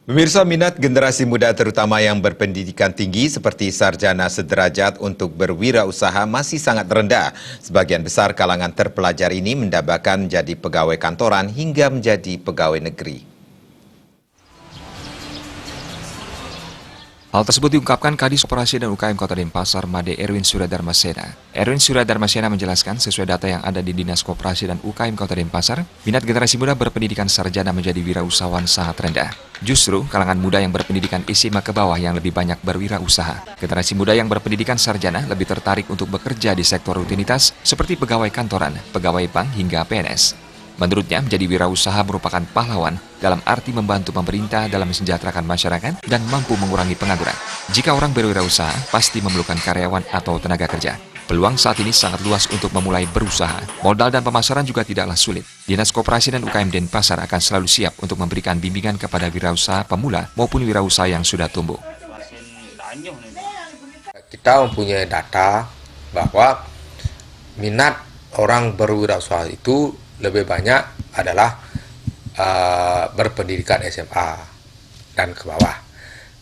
Pemirsa, minat generasi muda terutama yang berpendidikan tinggi seperti sarjana sederajat untuk berwirausaha masih sangat rendah. Sebagian besar kalangan terpelajar ini mendambakan menjadi pegawai kantoran hingga menjadi pegawai negeri. Hal tersebut diungkapkan Kadis Koperasi dan UKM Kota Denpasar, Made Erwin Suryadarmasena. Erwin Suryadarmasena menjelaskan sesuai data yang ada di Dinas Koperasi dan UKM Kota Denpasar, minat generasi muda berpendidikan sarjana menjadi wirausahawan sangat rendah. Justru kalangan muda yang berpendidikan SMA ke bawah yang lebih banyak berwirausaha. Generasi muda yang berpendidikan sarjana lebih tertarik untuk bekerja di sektor rutinitas seperti pegawai kantoran, pegawai bank hingga PNS. Menurutnya, menjadi wirausaha merupakan pahlawan dalam arti membantu pemerintah dalam mensejahterakan masyarakat dan mampu mengurangi pengangguran. Jika orang berwirausaha, pasti memerlukan karyawan atau tenaga kerja. Peluang saat ini sangat luas untuk memulai berusaha. Modal dan pemasaran juga tidaklah sulit. Dinas Koperasi dan UKM Denpasar akan selalu siap untuk memberikan bimbingan kepada wirausaha pemula maupun wirausaha yang sudah tumbuh. Kita mempunyai data bahwa minat orang berwirausaha itu lebih banyak adalah berpendidikan SMA dan ke bawah.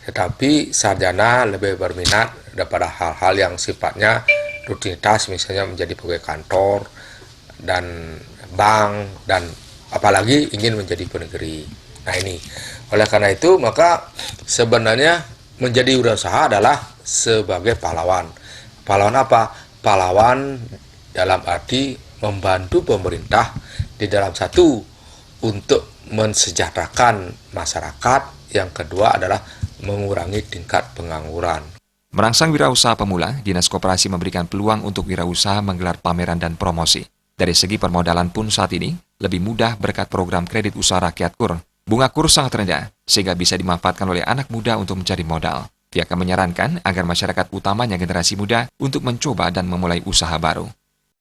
Tetapi sarjana lebih berminat daripada hal-hal yang sifatnya rutinitas, misalnya menjadi pegawai kantor dan bank, dan apalagi ingin menjadi penegeri. Nah ini, oleh karena itu maka sebenarnya menjadi wirausaha adalah sebagai pahlawan. Pahlawan apa? Pahlawan dalam arti membantu pemerintah di dalam satu untuk mensejahterakan masyarakat, yang kedua adalah mengurangi tingkat pengangguran. Merangsang wirausaha pemula, Dinas Koperasi memberikan peluang untuk wirausaha menggelar pameran dan promosi. Dari segi permodalan pun saat ini lebih mudah berkat program kredit usaha rakyat KUR. Bunga KUR sangat rendah, sehingga bisa dimanfaatkan oleh anak muda untuk mencari modal. Pihaknya menyarankan agar masyarakat utamanya generasi muda untuk mencoba dan memulai usaha baru.